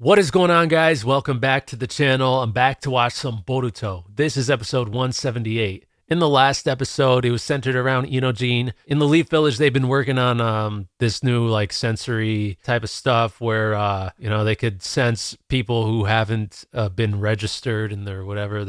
What is going on, guys? Welcome back to the channel. I'm back to watch some Boruto. This is episode 178. In the last episode, it was centered around Inojin. In the Leaf Village, they've been working on this new sensory type of stuff where they could sense people who haven't been registered in their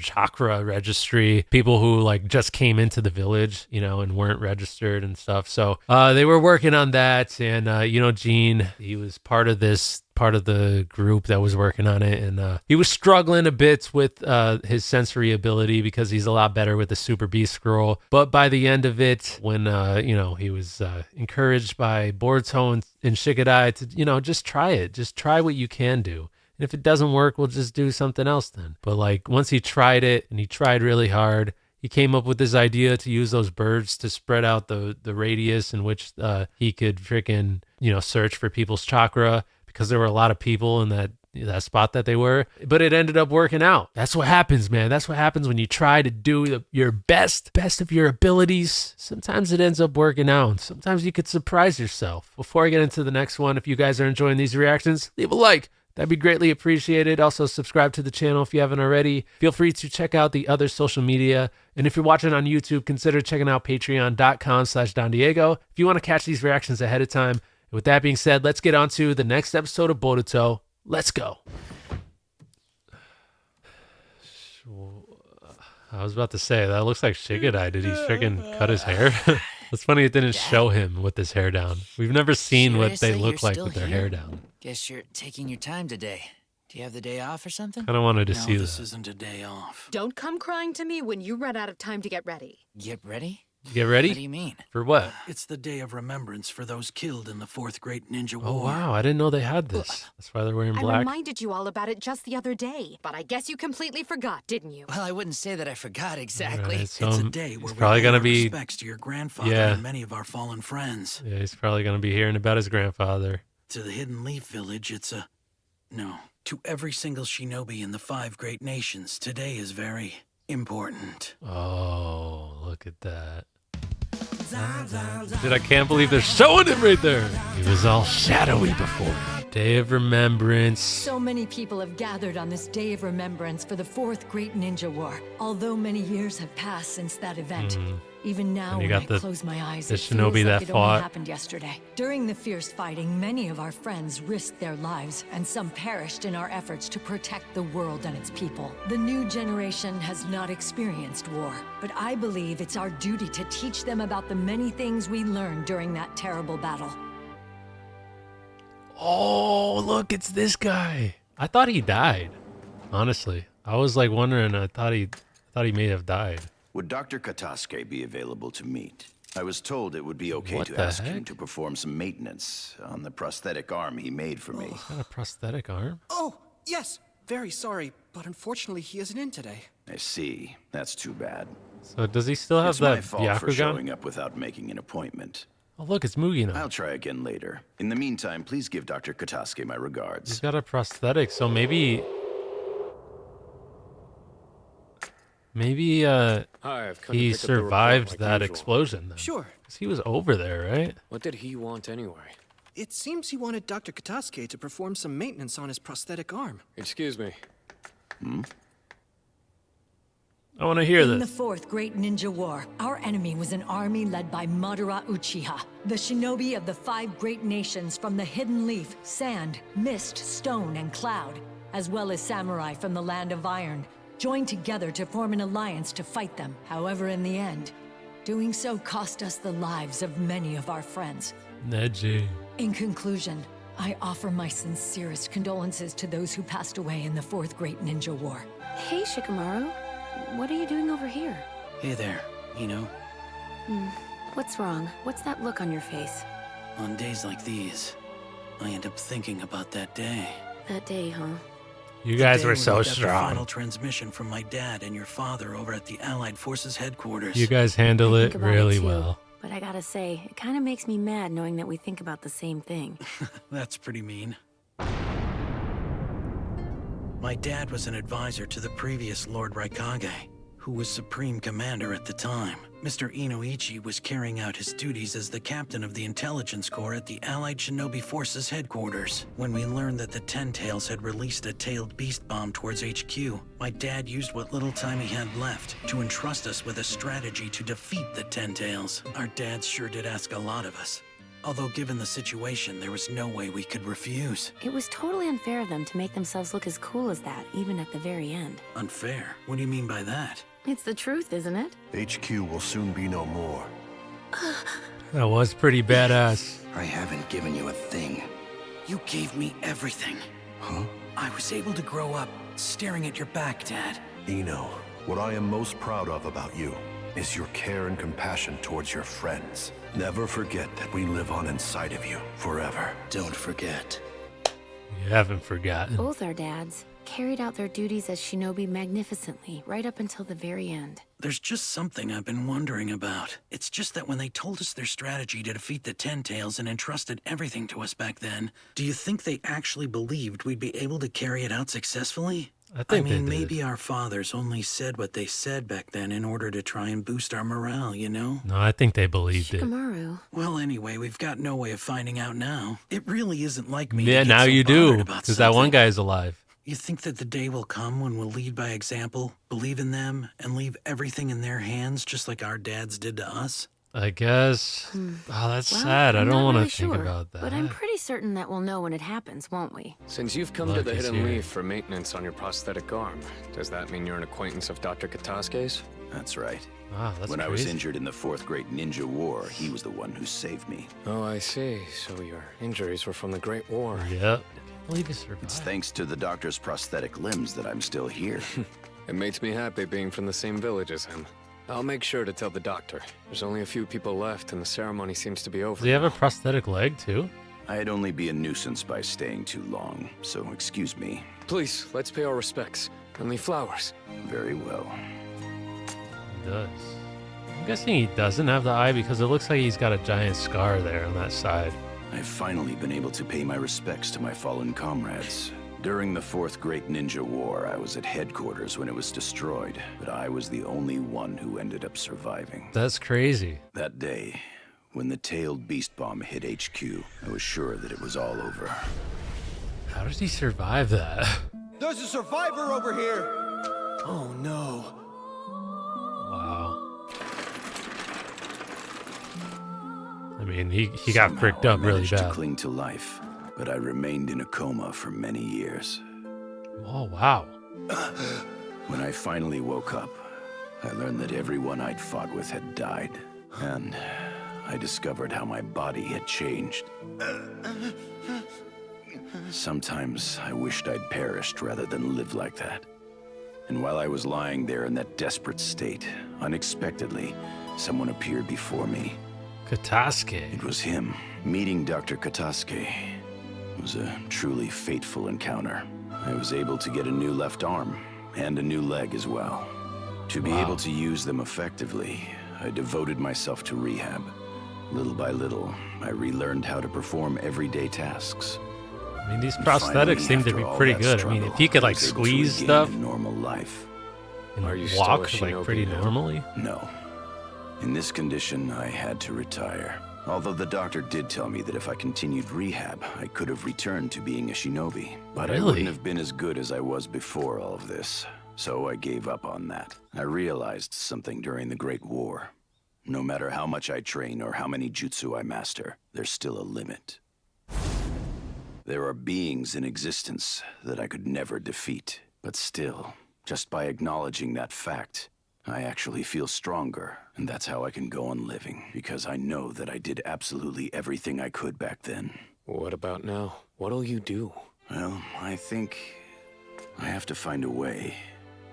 chakra registry, people who just came into the village, and weren't registered and stuff. So they were working on that, and Inojin, he was part of the group that was working on it, and he was struggling a bit with his sensory ability because he's a lot better with the Super Beast Scroll. But by the end of it, when he was encouraged by Boruto and Shikadai to just try it, just try what you can do. And if it doesn't work, we'll just do something else then. But once he tried it, and he tried really hard, he came up with this idea to use those birds to spread out the radius in which he could freaking search for people's chakra, because there were a lot of people in that spot that they were. But it ended up working out. That's what happens, man. That's what happens when you try to do your best of your abilities. Sometimes it ends up working out. Sometimes you could surprise yourself. Before I get into the next one, if you guys are enjoying these reactions, leave a like. That'd be greatly appreciated. Also, subscribe to the channel if you haven't already. Feel free to check out the other social media. And if you're watching on YouTube, consider checking out patreon.com/DonDiego if you want to catch these reactions ahead of time. With that being said, let's get on to the next episode of Boruto. Let's go. I was about to say, that looks like Shikadai. Did he freaking cut his hair? It's funny it didn't show him with his hair down. We've never seen what they look like with their hair down. Guess you're taking your time today. Do you have the day off or something? I wanted to see this that. Isn't a day off. Don't come crying to me when you run out of time to get ready. Get ready? Get ready? What do you mean? For what? It's the day of remembrance for those killed in the Fourth Great Ninja War. Oh, wow. I didn't know they had this. That's why they're wearing I black. reminded you all about it just the other day, but I guess you completely forgot, didn't you? Well, I wouldn't say that I forgot exactly. Right, so It's a day where we probably pay gonna our be respects to your grandfather Yeah. and many of our fallen friends. Yeah, he's probably going to be hearing about his grandfather. To the Hidden Leaf Village, to every single shinobi in the 5 great nations, today is very important. Oh, look at that. Dude, I can't believe they're showing him right there. He was all shadowy before. Day of Remembrance. So many people have gathered on this day of remembrance for the Fourth Great Ninja War. Although many years have passed since that event, even now And you when got I the- close my eyes, the it feels shinobi like that it fought. only happened yesterday. During the fierce fighting, many of our friends risked their lives, and some perished in our efforts to protect the world and its people. The new generation has not experienced war, but I believe it's our duty to teach them about the many things we learned during that terrible battle. Oh, look, it's this guy. I thought he died. Honestly, I was wondering. I thought he may have died. Would Dr. Katasuke be available to meet? I was told it would be okay What to the ask him heck? to perform some maintenance on the prosthetic arm he made for me. Is that a prosthetic arm? Oh, yes. Very sorry, but unfortunately he isn't in today. I see. That's too bad. So does he still have It's my that fault for Byakugan? showing up without making an appointment. Oh, look, it's Mugino. I'll try again later. In the meantime, please give Dr. Katasuke my He's regards. got a prosthetic, so maybe Hi, I've come to he pick up the report survived like that usual. explosion then. Sure. 'Cause he was over there, right? What did he want anyway? It seems he wanted Dr. Katasuke to perform some maintenance on his prosthetic arm. Excuse me. I want to hear In the this. Fourth Great Ninja War, our enemy was an army led by Madara Uchiha, the shinobi of the 5 great nations from the Hidden Leaf, Sand, Mist, Stone, and Cloud, as well as samurai from the Land of Iron, joined together to form an alliance to fight them. However, in the end, doing so cost us the lives of many of our friends. Neji. In conclusion, I offer my sincerest condolences to those who passed away in the Fourth Great Ninja War. Hey, Shikamaru. What are you doing over here? Hey there, What's wrong? What's that look on your face? on days like these, I end up thinking about that day. That day, huh? You The guys day were when so we got the final strong. transmission from my dad and your father over at the Allied Forces headquarters. You guys handle I it think about really too, well. But I gotta say, it kind of makes me mad knowing that we think about the same thing. That's pretty mean. My dad was an advisor to the previous Lord Raikage, who was Supreme Commander at the time. Mr. Inoichi was carrying out his duties as the captain of the intelligence corps at the Allied Shinobi Forces headquarters. When we learned that the Ten Tails had released a tailed beast bomb towards HQ, my dad used what little time he had left to entrust us with a strategy to defeat the Ten Tails. Our dad sure did ask a lot of us. Although given the situation, there was no way we could refuse. It was totally unfair of them to make themselves look as cool as that, even at the very end. Unfair? What do you mean by that? It's the truth, isn't it? HQ will soon be no more. That was pretty badass. I haven't given you a thing. You gave me everything. Huh? I was able to grow up staring at your back, Dad. Ino, what I am most proud of about you is your care and compassion towards your friends. Never forget that we live on inside of you forever. Don't forget. You haven't forgotten. Both our dads carried out their duties as shinobi magnificently, right up until the very end. There's just something I've been wondering about. It's just that when they told us their strategy to defeat the Ten Tails and entrusted everything to us back then, do you think they actually believed we'd be able to carry it out successfully? I think mean, they did. maybe our fathers only said what they said back then in order to try and boost our morale, you know? No, I think they believed it. Shikamaru. Well, anyway, we've got no way of finding out now. It really isn't like me. Yeah, to get now so you bothered do, about because that one something. guy's alive. You think that the day will come when we'll lead by example, believe in them, and leave everything in their hands just like our dads did to us? I guess. Oh, that's Well, sad. I I'm don't not want to really think sure, about that. But I'm pretty certain that we'll know when it happens, won't we? Since you've come to Look, the he's Hidden here. Leaf for maintenance on your prosthetic arm, does that mean you're an acquaintance of Dr. Katasuke's? That's right. Wow, that's When I crazy. was injured in the Fourth Great Ninja War, he was the one who saved me. Oh, I see. So your injuries were from the Great War. Yep. I believe he survived. It's thanks to the doctor's prosthetic limbs that I'm still here. It makes me happy being from the same village as him. I'll make sure to tell the doctor. There's only a few people left and the ceremony seems to be over. Does he have a now. prosthetic leg, too? I'd only be a nuisance by staying too long, so excuse me. Please, let's pay our respects and leave flowers. Very well. He does. I'm guessing he doesn't have the eye because it looks like he's got a giant scar there on that side. I've finally been able to pay my respects to my fallen comrades. During the Fourth Great Ninja War, I was at headquarters when it was destroyed, but I was the only one who ended up surviving. That's crazy. That day, when the tailed beast bomb hit HQ, I was sure that it was all over. How did he survive that? There's a survivor over here! Oh no. Wow. I mean, he got Somehow fricked I up really managed to bad. cling to life, but I remained in a coma for many years. Oh, wow. When I finally woke up, I learned that everyone I'd fought with had died, and I discovered how my body had changed. Sometimes I wished I'd perished rather than live like that. And while I was lying there in that desperate state, unexpectedly, someone appeared before me. Katasuke. It was him. Meeting Dr. Katasuke was a truly fateful encounter. I was able to get a new left arm and a new leg as well. To be Wow. able to use them effectively, I devoted myself to rehab. Little by little, I relearned how to perform everyday tasks. I mean, these And prosthetics finally, seem to after be all pretty that good. I mean, struggle, if he could, I like, was able to squeeze regain stuff a normal life. and Are you still walk, a like, shinobi pretty now? normally. No. In this condition, I had to retire. Although the doctor did tell me that if I continued rehab, I could have returned to being a shinobi. But I Really? wouldn't have been as good as I was before all of this. So I gave up on that. I realized something during the Great War. No matter how much I train or how many jutsu I master, there's still a limit. There are beings in existence that I could never defeat. But still, just by acknowledging that fact, I actually feel stronger, and that's how I can go on living, because I know that I did absolutely everything I could back then. What about now? What'll you do? Well, I think I have to find a way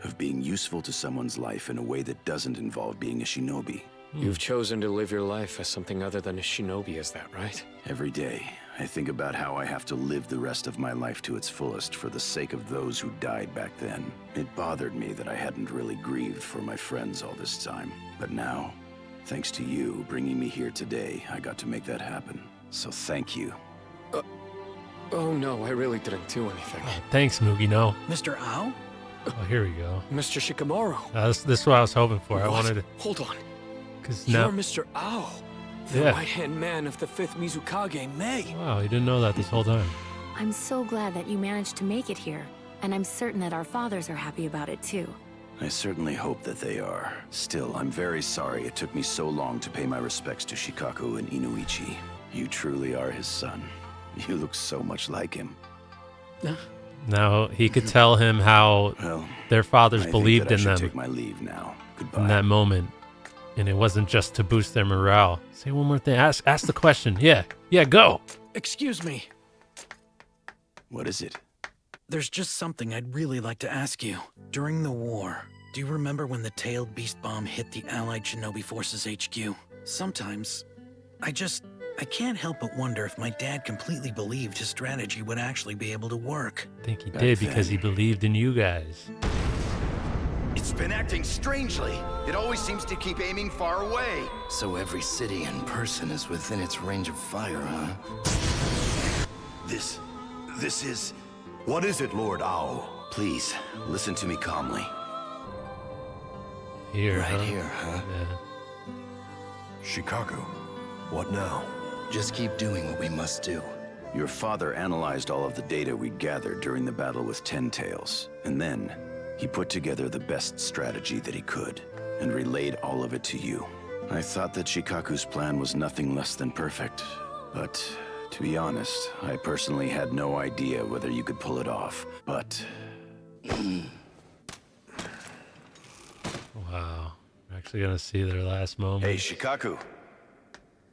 of being useful to someone's life in a way that doesn't involve being a shinobi. You've chosen to live your life as something other than a shinobi, is that right? Every day, I think about how I have to live the rest of my life to its fullest for the sake of those who died back then. It bothered me that I hadn't really grieved for my friends all this time. But now, thanks to you bringing me here today, I got to make that happen. So thank you. Oh no, I really didn't do anything. Oh, thanks, Mugi. No. Mr. Ao? Oh, here we go. Mr. Shikamaru. This is what I was hoping for. I What? wanted Hold on. Because You're now... Mr. Ao, the Yeah. right-hand man of the 5th Mizukage, Mei. Wow, you didn't know that this whole time. I'm so glad that you managed to make it here, and I'm certain that our fathers are happy about it too. I certainly hope that they are. Still, I'm very sorry it took me so long to pay my respects to Shikaku and Inuichi. You truly are his son. You look so much like him. Now, he could tell him how Well, their fathers I believed think that I in should them take my leave now. Goodbye. in that moment. And it wasn't just to boost their morale. Say one more thing. Ask the question. Yeah, go. Excuse me. What is it? There's just something I'd really like to ask you. During the war, do you remember when the tailed beast bomb hit the Allied Shinobi Forces HQ? Sometimes, I can't help but wonder if my dad completely believed his strategy would actually be able to work. I think he Back did because then. he believed in you guys. It's been acting strangely. It always seems to keep aiming far away. So every city and person is within its range of fire, huh? This is... What is it, Lord Ao? Please, listen to me calmly. Here, Right huh? here, huh? Yeah. Shikaku, what now? Just keep doing what we must do. Your father analyzed all of the data we gathered during the battle with Ten Tails, and then he put together the best strategy that he could, and relayed all of it to you. I thought that Shikaku's plan was nothing less than perfect, but to be honest, I personally had no idea whether you could pull it off, but... Wow. We're actually gonna see their last moment. Hey, Shikaku.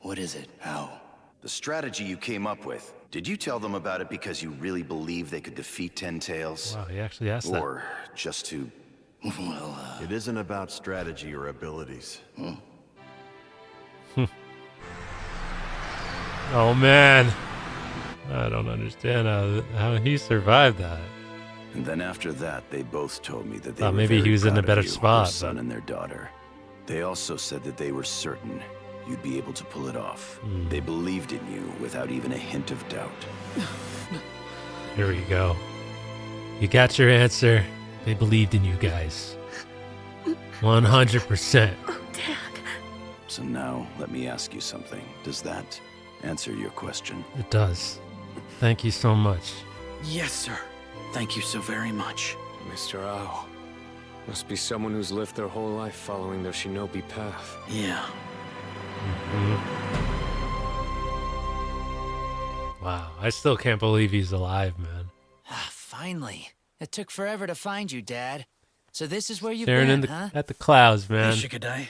What is it? How? The strategy you came up with, did you tell them about it because you really believe they could defeat Ten Tails? Wow, he actually asked that. Or just to... Well, It isn't about strategy or abilities. Oh man, I don't understand how he survived that. And then after that, they both told me that they Thought were maybe very he was in proud a of better you, spot, their son but- and their daughter. They also said that they were certain you'd be able to pull it off. They believed in you without even a hint of doubt. Here we go. You got your answer. They believed in you guys. 100%. So now, let me ask you something. Does that answer your question? It does. Thank you so much. Yes, sir. Thank you so very much. Mr. Ao. Must be someone who's lived their whole life following their shinobi path. Yeah. Wow, I still can't believe he's alive, man. Finally. It took forever to find you, Dad. So this is where you've Staring been, in huh? at the clouds, man. Hey, Shikadai.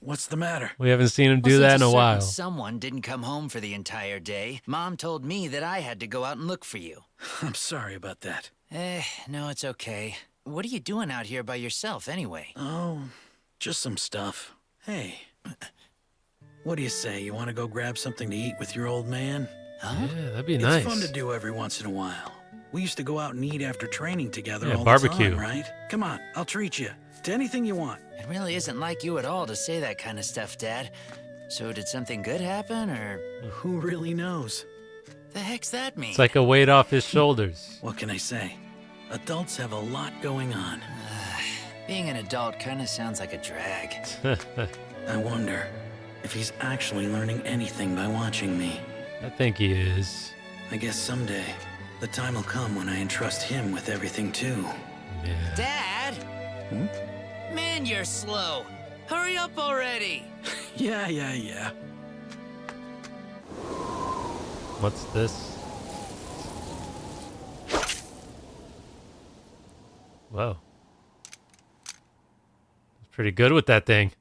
What's the matter? We haven't seen him do Well, that since in a certain while. Someone didn't come home for the entire day. Mom told me that I had to go out and look for you. I'm sorry about that. No, it's okay. What are you doing out here by yourself, anyway? Oh, just some stuff. Hey. What do you say? You want to go grab something to eat with your old man? Huh? Yeah, that'd be nice. It's fun to do every once in a while. We used to go out and eat after training together Yeah, all barbecue. the time, right? Come on, I'll treat you to anything you want. It really isn't like you at all to say that kind of stuff, Dad. So did something good happen, or Who really knows? the heck's that mean? It's like a weight off his shoulders. What can I say? Adults have a lot going on. Being an adult kind of sounds like a drag. I wonder if he's actually learning anything by watching me. I think he is. I guess someday the time will come when I entrust him with everything too. Yeah. Dad? Man, you're slow. Hurry up already. Yeah. What's this? Whoa. Pretty good with that thing.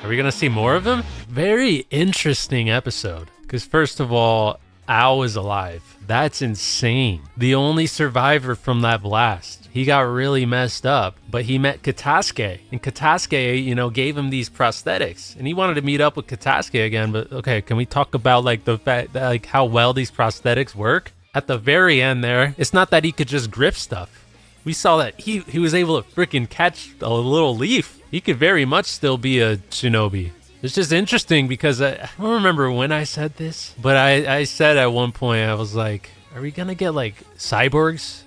Are we gonna see more of him? Very interesting episode. Because first of all, Ao is alive. That's insane. The only survivor from that blast. He got really messed up, but he met Katasuke. And Katasuke, gave him these prosthetics. And he wanted to meet up with Katasuke again, but okay, can we talk about the fact that how well these prosthetics work? At the very end there, it's not that he could just grip stuff. We saw that he was able to freaking catch a little leaf. He could very much still be a shinobi. It's just interesting because I don't remember when I said this, but I said at one point, I was like, are we gonna get cyborgs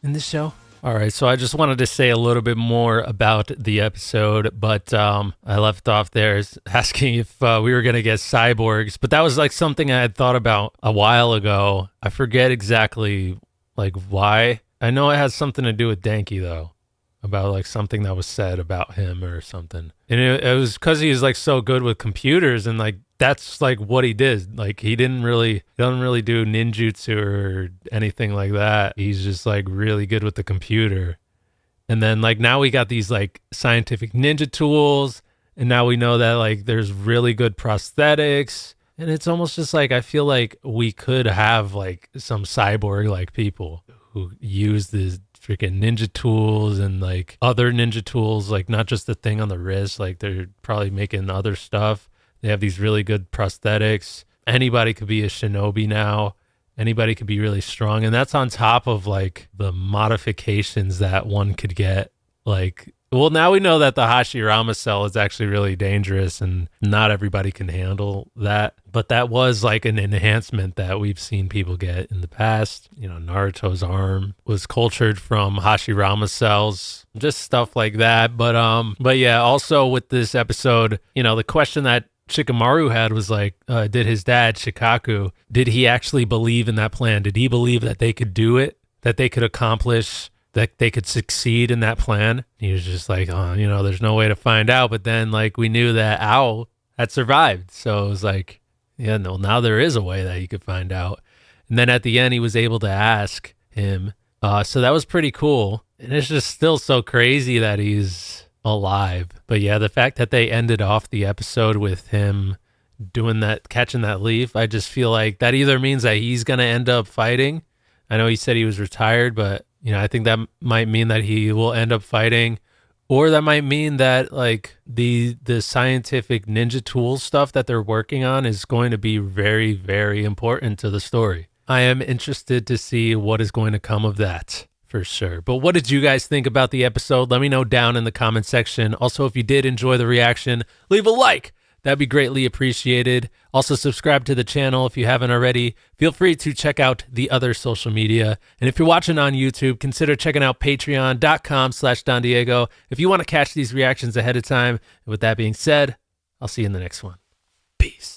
in this show? All right, so I just wanted to say a little bit more about the episode, but I left off there asking if we were going to get cyborgs, but that was like something I had thought about a while ago. I forget exactly like why. I know it has something to do with Danky though, about like something that was said about him or something. And it was because he's like so good with computers, and like that's like what he did. Like he doesn't really do ninjutsu or anything like that. He's just like really good with the computer. And then like now we got these like scientific ninja tools, and now we know that like there's really good prosthetics. And it's almost just like I feel like we could have like some cyborg like people who use the freaking ninja tools and like other ninja tools, like not just the thing on the wrist. Like they're probably making other stuff. They have these really good prosthetics. Anybody could be a shinobi now. Anybody could be really strong. And that's on top of like the modifications that one could get. Like, well, now we know that the Hashirama cell is actually really dangerous and not everybody can handle that. But that was like an enhancement that we've seen people get in the past. You know, Naruto's arm was cultured from Hashirama cells, just stuff like that. But yeah, also with this episode, you know, the question that Shikamaru had was like, did his dad, Shikaku, did he actually believe in that plan? Did he believe that they could do it, that they could accomplish, that they could succeed in that plan? He was just like, oh, you know, there's no way to find out. But then like we knew that Ao had survived. So it was like, yeah, no, now there is a way that you could find out. And then at the end, he was able to ask him. So that was pretty cool. And it's just still so crazy that he's alive. But yeah, the fact that they ended off the episode with him doing that, catching that leaf, I just feel like that either means that he's going to end up fighting. I know he said he was retired, but you know, I think that might mean that he will end up fighting, or that might mean that like the scientific ninja tool stuff that they're working on is going to be very, very important to the story. I am interested to see what is going to come of that. For sure. But what did you guys think about the episode? Let me know down in the comment section. Also, if you did enjoy the reaction, leave a like. That'd be greatly appreciated. Also, subscribe to the channel if you haven't already. Feel free to check out the other social media. And if you're watching on YouTube, consider checking out patreon.com/DonDiego if you want to catch these reactions ahead of time. And with that being said, I'll see you in the next one. Peace.